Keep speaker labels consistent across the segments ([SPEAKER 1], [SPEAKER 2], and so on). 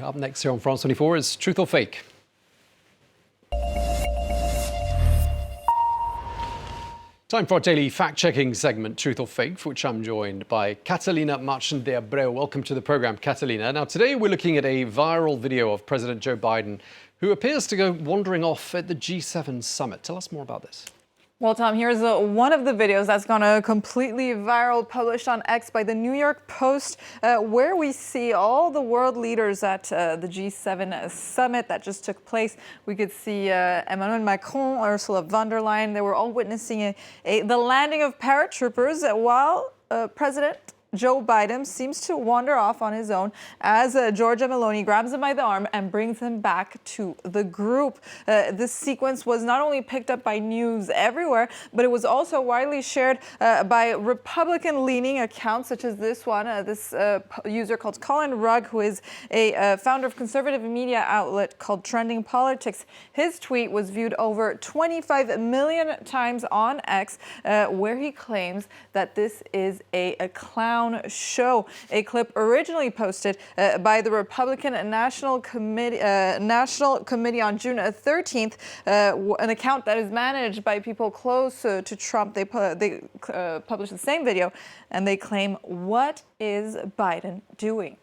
[SPEAKER 1] Up next here on France 24 is Truth or Fake. Time for our daily fact-checking segment, Truth or Fake, for which I'm joined by Catalina Marchand de Abreu. Welcome to the program, Catalina. Now, today we're looking at a viral video of President Joe Biden, who appears to go wandering off at the G7 summit. Tell us more about this.
[SPEAKER 2] Well, Tom, here's one of the videos that's gone completely viral, published on X by the New York Post, where we see all the world leaders at the G7 summit that just took place. We could see Emmanuel Macron, Ursula von der Leyen. They were all witnessing the landing of paratroopers while President Joe Biden seems to wander off on his own as Giorgia Meloni grabs him by the arm and brings him back to the group. This sequence was not only picked up by news everywhere, but it was also widely shared by Republican-leaning accounts such as this one, this user called Colin Rugg, who is a founder of conservative media outlet called Trending Politics. His tweet was viewed over 25 million times on X, where he claims that this is a clown show. A clip originally posted by the Republican National Committee on June 13th, an account that is managed by people close to Trump. They published the same video, and they claim, "What is Biden doing?"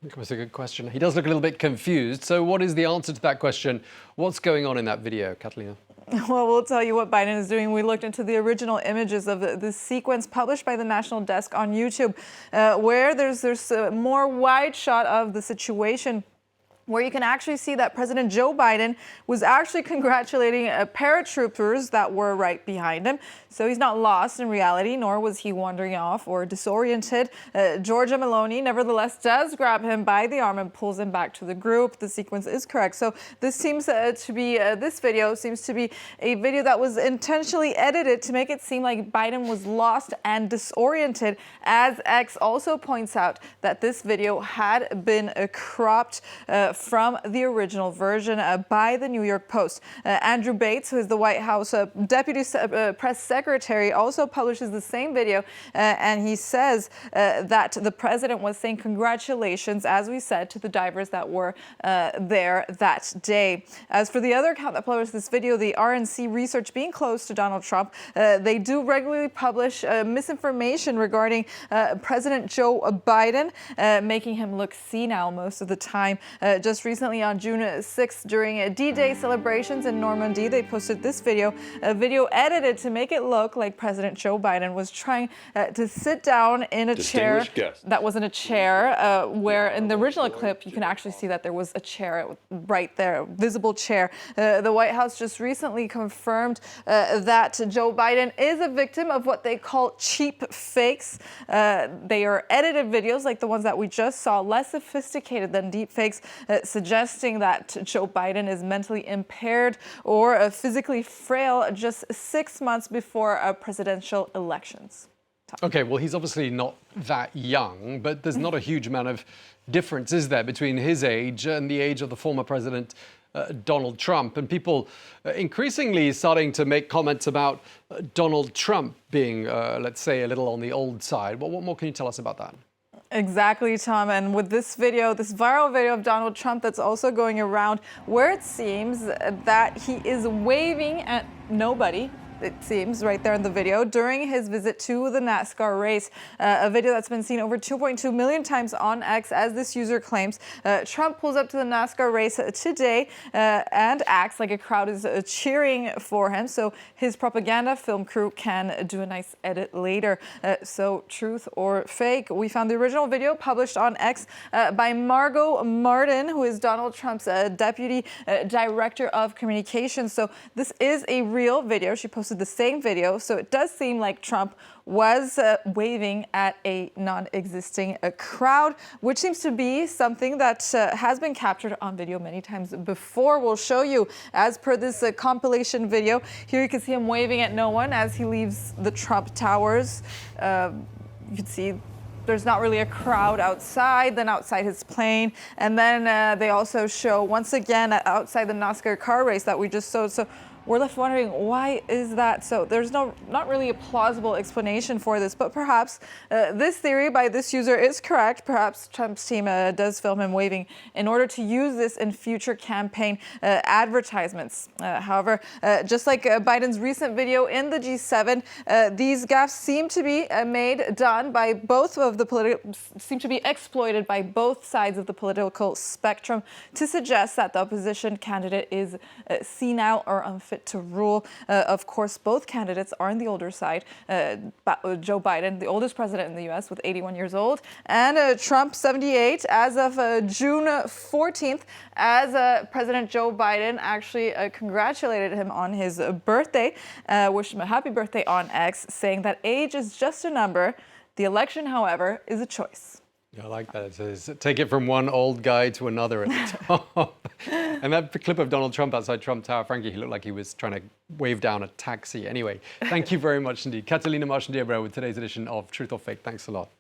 [SPEAKER 1] That's a good question. He does look a little bit confused. So what is the answer to that question? What's going on in that video, Catalina?
[SPEAKER 2] Well, we'll tell you what Biden is doing. We looked into the original images of the sequence published by the National Desk on YouTube, where there's a more wide shot of the situation, where you can actually see that President Joe Biden was actually congratulating paratroopers that were right behind him. So he's not lost in reality, nor was he wandering off or disoriented. Giorgia Meloni, nevertheless, does grab him by the arm and pulls him back to the group. The sequence is correct. So this seems to be, this video seems to be a video that was intentionally edited to make it seem like Biden was lost and disoriented, as X also points out that this video had been cropped from the original version by the New York Post. Andrew Bates, who is the White House Deputy Press Secretary, also publishes the same video, and he says that the president was saying congratulations, as we said, to the divers that were there that day. As for the other account that published this video, the RNC Research, being close to Donald Trump, they do regularly publish misinformation regarding President Joe Biden, making him look senile most of the time. Just recently on June 6th, during D-Day celebrations in Normandy, they posted this video, a video edited to make it look like President Joe Biden was trying to sit down in a chair that wasn't a chair, where in the original clip you can actually see that there was a chair right there, a visible chair. The White House just recently confirmed that Joe Biden is a victim of what they call cheap fakes. They are edited videos like the ones that we just saw, less sophisticated than deep fakes, suggesting that Joe Biden is mentally impaired or physically frail just 6 months before presidential elections.
[SPEAKER 1] Okay, well, he's obviously not that young, but there's not a huge amount of difference, is there, between his age and the age of the former president, Donald Trump? And people increasingly starting to make comments about Donald Trump being, let's say, a little on the old side. What more can you tell us about that?
[SPEAKER 2] Exactly, Tom. And with this video, this viral video of Donald Trump that's also going around, where it seems that he is waving at nobody, it seems, right there in the video, during his visit to the NASCAR race. A video that's been seen over 2.2 million times on X, as this user claims. Trump pulls up to the NASCAR race today and acts like a crowd is cheering for him, so his propaganda film crew can do a nice edit later. So truth or fake? We found the original video published on X by Margot Martin, who is Donald Trump's deputy director of communications. So this is a real video. She posted the same video, so it does seem like Trump was waving at a non-existing crowd, which seems to be something that has been captured on video many times before. We'll show you, as per this compilation video. Here you can see him waving at no one as he leaves the Trump Towers. You can see there's not really a crowd outside, then outside his plane. And then they also show, once again, outside the NASCAR car race that we just saw. So we're left wondering, why is that so? There's not really a plausible explanation for this, but perhaps this theory by this user is correct. Perhaps Trump's team does film him waving in order to use this in future campaign advertisements. However, just like Biden's recent video in the G7, these gaffes seem to be done by both of the seem to be exploited by both sides of the political spectrum to suggest that the opposition candidate is senile or unfit to rule. Of course, both candidates are on the older side. Joe Biden, the oldest president in the U.S. with 81 years old, and Trump, 78, as of June 14th, as President Joe Biden actually congratulated him on his birthday, wished him a happy birthday on X, saying that age is just a number. The election, however, is a choice.
[SPEAKER 1] Yeah, I like that. It says, take it from one old guy to another at the top. And that clip of Donald Trump outside Trump Tower, frankly, he looked like he was trying to wave down a taxi. Anyway, thank you very much indeed. Catalina Marchandierbro with today's edition of Truth or Fake. Thanks a lot.